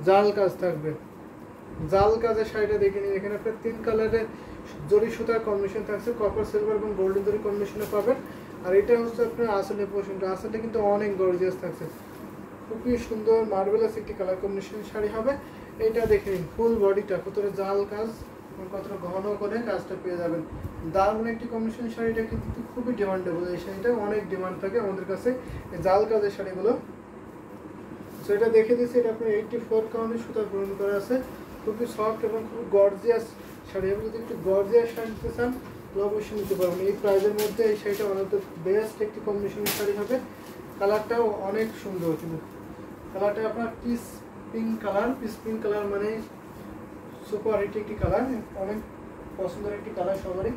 জাল কাজ থাকবে, জাল কাজের শাড়িটা দেখে নিন। এখানে আপনার 3 কালারের জরি সুতার কম্বিনেশন থাকছে, কপার সিলভার এবং গোল্ডেন জরি কম্বিনেশনে পাবেন। আর এটা হচ্ছে আপনার আসলে পোর্শনটা, আসলে কিন্তু অনেক গর্জিয়াস থাকছে, খুবই সুন্দর মার্বেলাস একটি কালার কম্বিনেশন শাড়ি হবে। এটা দেখে নিন ফুল বডিটা কতটা জাল কাজ, কতটা ঘন করে কাজটা পেয়ে যাবেন। দারুণ একটি কম্বিনেশন শাড়িটা কিন্তু খুবই ডিমান্ডেবল, এই শাড়িটা অনেক ডিমান্ড থাকে আমাদের কাছে জাল কাজের শাড়িগুলো। সো এটা দেখে দিচ্ছি, এটা আপনার 84 কাউন্টের সুতা গ্রহণ করা আছে, খুবই সফট এবং খুব গর্জিয়াস শাড়ি। আপনি যদি একটু গর্জিয়াস শাড়ি নিতে চান তো অবশ্যই নিতে পারবেন। এই প্রাইজের মধ্যে এই শাড়িটা ওয়ান অফ দ্য বেস্ট একটি কম্বিনেশনের শাড়ি হবে। কালারটাও অনেক সুন্দর, কিন্তু কালারটা আপনার piece pink colour, piece pink colour মানে সুপার হিট একটি কালার, অনেক পছন্দের একটি কালার সবারই।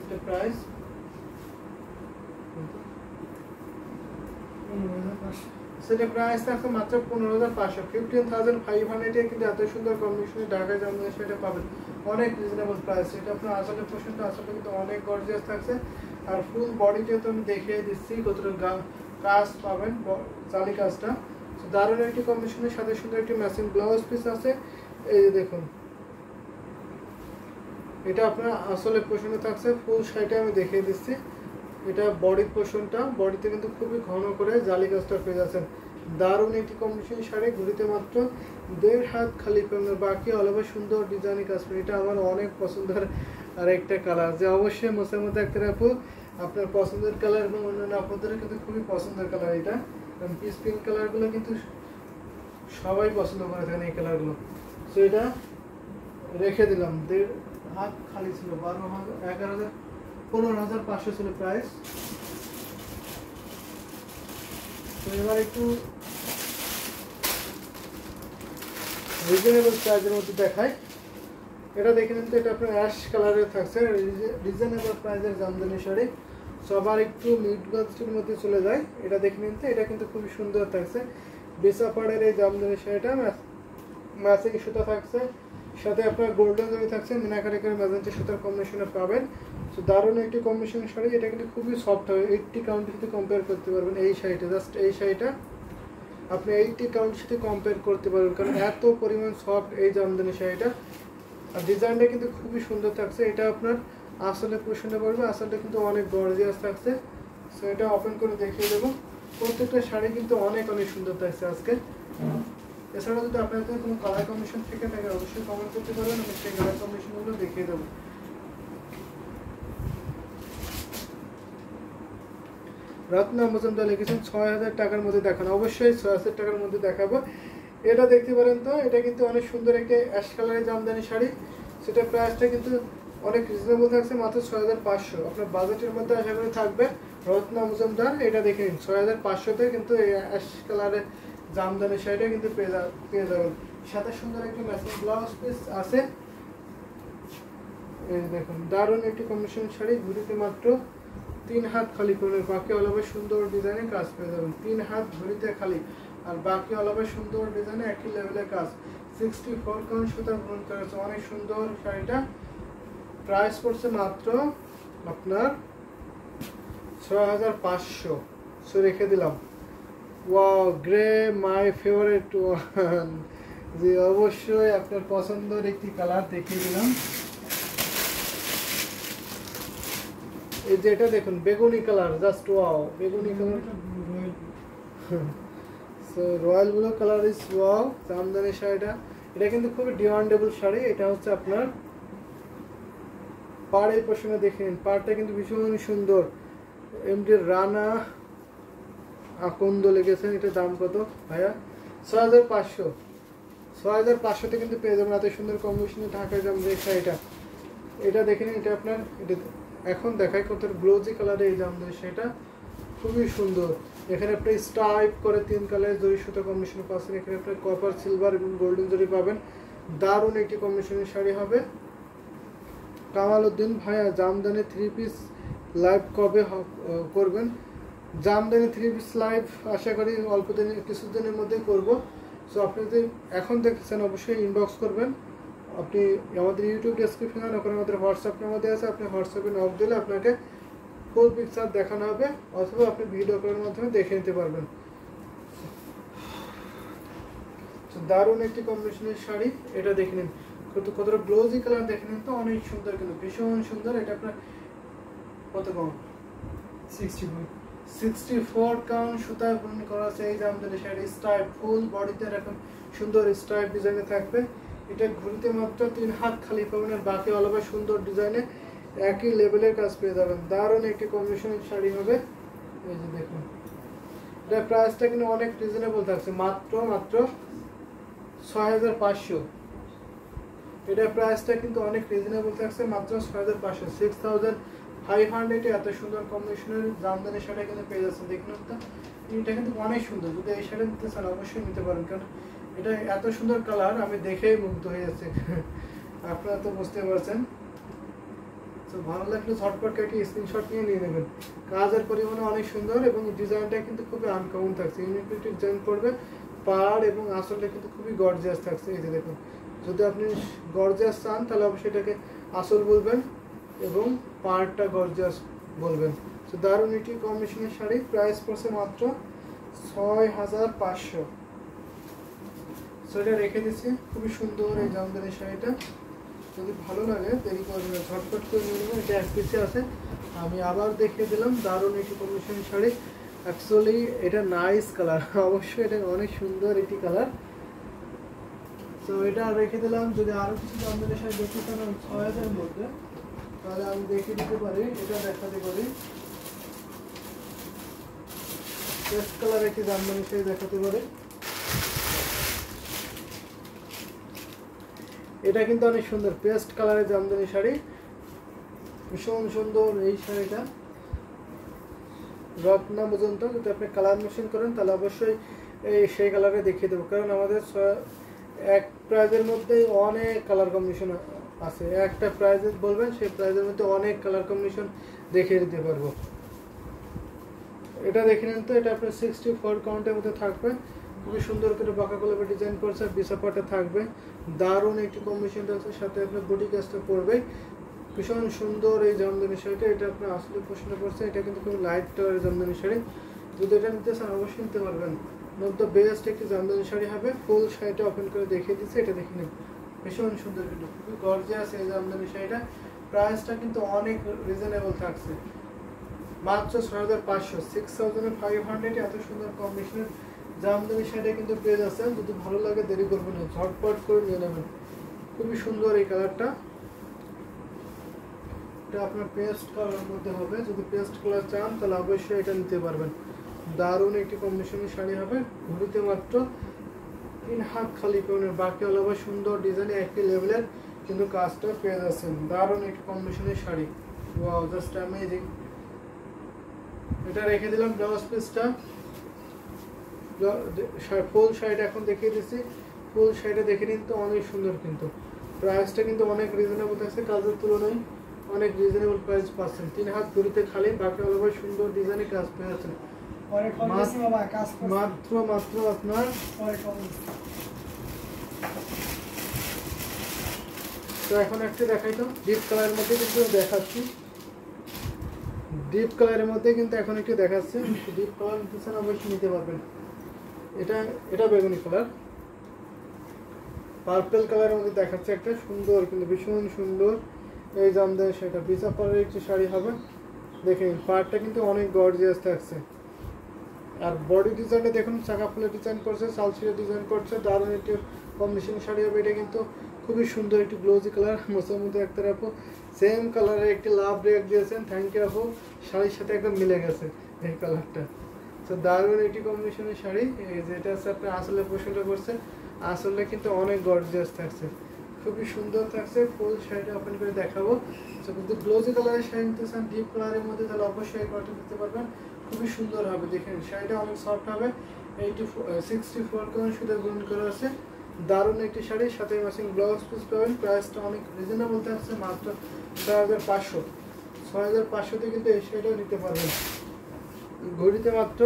এটা প্রাইস সেটা প্রাইস থাকছে মাত্র 15,500, 15,500 কিন্তু এত সুন্দর কম্বিনেশনে ঢাকায় জামদানি সেটা পাবেন অনেক রিজনেবল প্রাইস। এটা আপনার আসলে পোর্শনটা আসলে কিন্তু অনেক গর্জিয়াস থাকছে। আর ফুল বডিটা তো আমি দেখিয়ে দিচ্ছি কতটা কাজ পাবেন, জালি কাজটা দারুণ একটি কম্বিনেশনের সাথে সুন্দর একটি ম্যাচিং ব্লাউজ পিস আছে। এই যে দেখুন, এটা আপনার আসলে পোর্শনে থাকছে, ফুল শাড়িটা আমি দেখিয়ে দিচ্ছি। এটা বডির পোর্শনটা, বডিতে কিন্তু খুবই ঘন করে জালি কাজটা পেয়ে যাচ্ছেন। দারুণ একটি কম্বিনেশন শাড়ি, ঘুরিতে মাত্র 1.5 হাত খালি পেমেন্ট, বাকি অল ওভার সুন্দর ডিজাইনের কাজ পেয়ে। এটা আমার অনেক পছন্দের আর একটা কালার, যে অবশ্যই মোসের মধ্যে একটা রাখবো আপনার পছন্দের কালার এবং অন্যান্য আপনাদের কিন্তু খুবই পছন্দের কালার এটা। কারণ পিস পিঙ্ক কালারগুলো কিন্তু সবাই পছন্দ করে থাকেন এই কালারগুলো। সো এটা রেখে দিলাম, 1.5 হাত খালি ছিল, 15,500 ছিল প্রাইস। তো এবার একটু রিজনেবল প্রাইসের মধ্যে দেখাই। এটা দেখে নিন তো, এটা আপনার অ্যাশ কালারের থাকছে, রিজনেবল প্রাইসের জামদানি শাড়ি, সবার একটু মিড বাজেটের মধ্যে চলে যায়। এটা দেখে নিন তো, এটা কিন্তু খুবই সুন্দর থাকছে। বেসাপাড়ের এই জামদানি শাড়িটা ম্যাচিং সুতা থাকছে, সাথে আপনার গোল্ডেন জরি থাকছে, মিনাকারি করে ম্যাজেন্টা সুতার কম্বিনেশনে পাবেন। তো দারুণ একটি কম্বিনেশনের শাড়ি, এটা কিন্তু খুবই সফট হবে। 80 কাউন্টের সাথে কম্পেয়ার করতে পারবেন এই শাড়িটা, জাস্ট এই শাড়িটা আপনি 80 কাউন্টের সাথে কম্পেয়ার করতে পারবেন, কারণ এত পরিমাণ সফট এই জামদানি শাড়িটা। আর ডিজাইনটা কিন্তু খুবই সুন্দর থাকছে। এটা আপনার আসলে পোর্শনে পড়বে, আসলটা কিন্তু অনেক গর্জিয়াস থাকছে। সো এটা ওপেন করে দেখিয়ে দেবো। প্রত্যেকটা শাড়ি কিন্তু অনেক অনেক সুন্দর থাকছে আজকে। এছাড়াও যদি আপনাদের কোনো কালার কম্বিনেশন থেকে থাকে অবশ্যই কমেন্ট করতে পারবেন, আমি সেই কালার কম্বিনেশনগুলো দেখিয়ে দেবো। রত্না মজুমদার লিখেছেন 6,000 টাকার মধ্যে দেখানো, অবশ্যই 6,000 টাকার মধ্যে দেখাবো। এটা দেখতে পারেন তো, এটা কিন্তু অনেক সুন্দর একটা অ্যাশ কালারের জামদানি শাড়ি, সেটা প্রাইসটা কিন্তু অনেক রিজনেবল থাকছে, মাত্র 6,500। আপনার বাজেটের মধ্যে আশা করি থাকবে। রত্না মজুমদার, এটা দেখে নিন 6,500-তে কিন্তু এই অ্যাশ কালারের জামদানি শাড়িটা কিন্তু পেয়ে যাবেন। সাথে সুন্দর একটি ম্যাচিং ব্লাউজ পিস আছে। এই দেখুন, দারুণ একটি কম্বিনেশন শাড়ি, ঘুরিতে মাত্র 3 হাত খালি করে, বাকি অল ওভার সুন্দর ডিজাইনে কাজ পেয়ে যাবেন। 3 হাত ঘুরিতে খালি, আর বাকি অল ওভার সুন্দর ডিজাইনে একই লেভেলের কাজ। 64 কাউন্ট সুতা গ্রহণ করেছে, অনেক সুন্দর শাড়িটা। প্রাইস পড়ছে মাত্র আপনার 6,500। সো রেখে দিলাম। Wow, grey my favourite one, যে অবশ্যই আপনার পছন্দের একটি কালার দেখিয়ে দিলাম। এই যে এটা দেখুন, বেগুনি কালার, জাস্ট ওয়াও, বেগুনি colour. So royal blue colour is wow, Jamdani শাড়িটা। এটা কিন্তু খুবই ডিমান্ডেবল শাড়ি। এটা হচ্ছে আপনার পাড়ের পোর্শনে দেখে নিন, পাড়টা কিন্তু ভীষণ সুন্দর। এমডি রানা আকন্দ লেগেছেন। এটার দাম কত ভাইয়া? 6,500। 6,500-তে কিন্তু পেয়ে যাবেন এত সুন্দর কম্বিনেশনে ঢাকায় জামদানি শাড়িটা। এটা দেখে নিন, এটা আপনার এটা এখন দেখায় কত গ্লোজি কালারের এই জামদানি শাড়িটা, খুবই সুন্দর। এখানে আপনি স্টাইপ করে 3 কালারের জরি সুতো কম্বিনেশন পাচ্ছেন। এখানে আপনি কপার সিলভার এবং গোল্ডেন জরি পাবেন। দারুণ একটি কম্বিনেশনের শাড়ি হবে। কামাল উদ্দিন ভাইয়া, জামদানি 3 পিস লাইভ কবে করবেন? জামদানি 3 পিস লাইভ আশা করি অল্প দিন, কিছুদিনের মধ্যেই করব। সো আপনি যদি এখন দেখছেন অবশ্যই ইনবক্স করবেন। আপনি আমাদের ইউটিউব ডেসক্রিপশনে, ওখানে আমাদের হোয়াটসঅ্যাপ নাম্বার আছে, আপনি হোয়াটসঅ্যাপে নক দিলে আপনাকে ফুল পিকচার দেখানো হবে, অথবা আপনি ভিডিও কলের মাধ্যমে দেখে নিতে পারবেন। তো দারুণ একটি কম্বিনেশনের শাড়ি, এটা দেখে নিন কতটা গ্লোজি কালার, দেখে নিন তো অনেক সুন্দর, কিন্তু ভীষণ সুন্দর। এটা আপনার কত কম 64 কাউন্ট সুতায় বুনন করা আছে এই জামদানি শাড়ি। স্ট্রাইপ ফুল বডিতে এরকম সুন্দর স্ট্রাইপ ডিজাইনে থাকবে। এটা ঘুরিতে মাত্র 3 হাত খালি পাবেন, আর বাকি অল ওভার সুন্দর ডিজাইনে একই লেভেলের কাজ পেয়ে যাবেন। দারুণ একটি কম্বিনেশনের শাড়ি হবে। এই যে দেখুন, এটা প্রাইসটা কিন্তু অনেক রিজনেবল থাকছে, মাত্র 6500। এটা প্রাইসটা কিন্তু অনেক রিজনেবল থাকছে, মাত্র 6500, 6500 এত সুন্দর কম্বিনেশনের জামদানি শাড়ি কিন্তু পেয়ে যাচ্ছেন। দেখুন এটা কিন্তু অনেক সুন্দর, যদি এই শাড়ি নিতে চান অবশ্যই নিতে পারেন, কারণ এটা এত সুন্দর কালার, আমি দেখেই মুগ্ধ হয়ে যাচ্ছি। আপনারা তো বুঝতে পারছেন। তো ভালো লাগলে ঝটপট কেটে স্ক্রিনশট নিয়ে নেবেন। কাজের পরিমাণে অনেক সুন্দর এবং ডিজাইনটা কিন্তু খুবই আনকমন থাকছে, ইউনিক ডিজাইন করবে। পাড় এবং আসলটা কিন্তু খুবই গর্জিয়াস থাকছে। এই যে দেখুন, যদি আপনি গর্জিয়াস চান তাহলে অবশ্যই এটাকে আসল বলবেন এবং পাড়টা গর্জিয়াস বলবেন। তো দারুণ একটি কম্বিনেশনের শাড়ি, প্রাইস পড়ছে মাত্র 6500। সেটা রেখে দিচ্ছি, খুবই সুন্দর এই জামদানি শাড়িটা। যদি ভালো লাগে দেরি করবেন না, ঝটপট করে নিয়ে নেবেন। এটা এক পিসে আছে, আমি আবার দেখিয়ে দিলাম। দারুণ একটি কম্বিনেশনের শাড়ি, অ্যাকচুয়ালি এটা নাইস কালার, অবশ্যই এটা অনেক সুন্দর একটি কালার। তো এটা রেখে দিলাম। যদি আরও কিছু জামদানি শাড়ি দেখতে চান 6000-এর মধ্যে, তাহলে আমি দেখিয়ে দিতে পারি। এটা দেখাতে পারি, পেস্ট কালার একটি জামদানি শাড়ি দেখাতে পারি। এটা কিন্তু অনেক সুন্দর, পেস্ট কালারের জামদানি শাড়ি, ভীষণ সুন্দর এই শাড়িটা। রত্না পর্যন্ত যদি আপনি কালার মেশিন করেন তাহলে অবশ্যই সেই কালারে দেখিয়ে দেবো, কারণ আমাদের এক প্রাইজের মধ্যেই অনেক কালার কম্বিনেশন আছে। একটা প্রাইজে বলবেন, সেই প্রাইজের মধ্যে অনেক কালার কম্বিনেশন দেখিয়ে দিতে পারবো। এটা দেখে নেন তো, এটা আপনার 64 কাউন্টের মধ্যে থাকবে, খুবই সুন্দর করে বাঁকা কলমে ডিজাইন করছে, বিছাপাটা থাকবে। দারুণ একটি কম্বিনেশন থাকছে, সাথে আপনার বুটি কাজটা পড়বে। ভীষণ সুন্দর এই জামদানি শাড়িটা, এটা আপনার আসলে পছন্দ করছে। এটা কিন্তু খুব লাইট কালারের জামদানি শাড়ি, যদি এটা নিতে চান অবশ্যই নিতে পারবেন। নব্য বেস্ট একটি জামদানি শাড়ি হবে। ফুল শাড়িটা ওপেন করে দেখিয়ে দিচ্ছে, এটা দেখে নিন, ভীষণ সুন্দর কিন্তু খুবই গর্জিয়াস এই জামদানি শাড়িটা। প্রাইসটা কিন্তু অনেক রিজনেবল থাকছে, মাত্র 6500, 6500। এত সুন্দর কম্বিনেশনের জামদানি শাড়ি কিন্তু পেয়ে যাচ্ছেন। যদি ভালো লাগে দেরি করবেন না, ঝটপট করে নিয়ে নেবেন। খুবই সুন্দর এই কালারটা, এটা আপনার পেস্ট কালারের মধ্যে হবে। যদি পেস্ট কালার চান তাহলে অবশ্যই এটা নিতে পারবেন। দারুণ একটি কম্বিনেশনের শাড়ি হবে। ঘুরিতে মাত্র 3 হাত খালি করে, বাকি হলো আবার সুন্দর ডিজাইনে একই লেভেলের কিন্তু কাজটা পেয়ে যাচ্ছেন। দারুণ একটি কম্বিনেশনের শাড়ি, ওয়াও, জাস্ট অ্যামেজিং। এটা রেখে দিলাম ব্লাউজ পিসটা। ফুল শাড়িটা এখন দেখিয়ে দিচ্ছি। ফুল শাড়িটা দেখে নিন তো, অনেক সুন্দর, কিন্তু প্রাইসটা কিন্তু অনেক রিজনেবল থাকছে, কাজের তুলনায় অনেক রিজনেবল প্রাইস পাচ্ছেন। 3 হাত ঘুরিতে খালি, বাকি হলো আবার সুন্দর ডিজাইনে কাজ পেয়ে যাচ্ছেন। মাত্র আপনার তো এখন একটা দেখাই তো, ডিপ কালারের মধ্যে কিন্তু দেখাচ্ছি। ডিপ কালারের মধ্যে কিন্তু এখন একটু দেখাচ্ছে। ডিপ কালার নিতে চান অবশ্যই নিতে পারবেন। এটা বেগুনি কালার, পার্পল কালারের মধ্যে দেখাচ্ছে একটা সুন্দর, কিন্তু ভীষণ সুন্দর এই জামদানি শাড়িটা। বিছা পাড়ের একটি শাড়ি হবে, দেখে পাড়টা কিন্তু অনেক গর্জিয়াস থাকছে। আর বডি ডিজাইনটা দেখুন, চাকা ফুলের ডিজাইন করছে, সালসিলের ডিজাইন করছে। দারুণ একটি কম্বিনেশন শাড়ি হবে। এটা কিন্তু খুবই সুন্দর একটি গ্লোজি কালার। মোসার মধ্যে একটা আপু সেম কালারের একটি লাভ রেক দিয়েছেন, থ্যাংক ইউ আপু। শাড়ির সাথে একদম মিলে গেছে এই কালারটা। তো দারুণ একটি কম্বিনেশনের শাড়ি, যেটা হচ্ছে আপনি আসলে পছন্দ করছে। আসলে কিন্তু অনেক গর্জিয়াস থাকছে, খুবই সুন্দর থাকছে। ফুল শাড়িটা ওপেন করে দেখাবো। তো যদি গ্লোজি কালারের শাড়ি নিতে চান ডিপ কালারের মধ্যে, তাহলে অবশ্যই এই কালারটা নিতে পারবেন, খুবই সুন্দর হবে। দেখেন শাড়িটা অনেক সফট হবে। 64 কাউন্ট সুতা বুনন করা আছে। দারুণ একটি শাড়ি, সাথে ম্যাচিং ব্লাউজ পিস পাবেন। প্রাইসটা অনেক রিজনেবল থাকছে, মাত্র 6500। 6500-তে কিন্তু এই শাড়িটাও নিতে পারবেন। ঘড়িতে মাত্র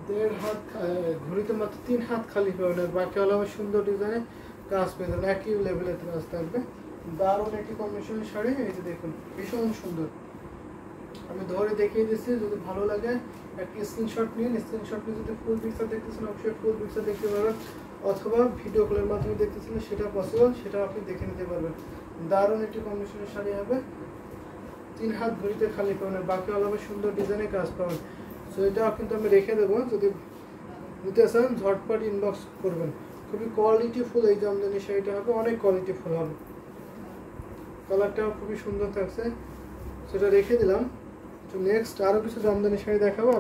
1.5 হাত, ঘড়িতে মাত্র 3 হাত খালি পাবেন, আর বাকি হলো সুন্দর ডিজাইনে কাজ পেয়ে যাবেন, একই লেভেলের কাজ থাকবে। দারুণ একটি কম্বিনেশনের শাড়ি, এই যে দেখুন, ভীষণ সুন্দর। আমি ধরে দেখিয়ে দিচ্ছি, যদি ভালো লাগে একটা স্ক্রিনশট নিন। স্ক্রিনশট নিয়ে যদি ফুল পিকচার দেখতেছেন অবশ্যই ফুল পিকচার দেখতে পারবেন, অথবা ভিডিও কলের মাধ্যমে দেখতেছেন সেটা পসিবল, সেটা আপনি দেখে নিতে পারবেন। দারুণ একটি কম্বিনেশনের শাড়ি হবে, 3 হাত ঘড়িতে খালি পাবেন, বাকি অলবে সুন্দর ডিজাইনের কাজ পাবেন। সো এটা কিন্তু আমি রেখে দেবো, যদি নিতে চান ঝটপট ইনবক্স করবেন। খুবই কোয়ালিটিফুল এই জামদানি শাড়িটা হবে, অনেক কোয়ালিটিফুল হবে, কালারটাও খুবই সুন্দর থাকছে। সেটা রেখে দিলাম। তো নেক্সট আরও কিছু জামদানি শাড়ি দেখাবো।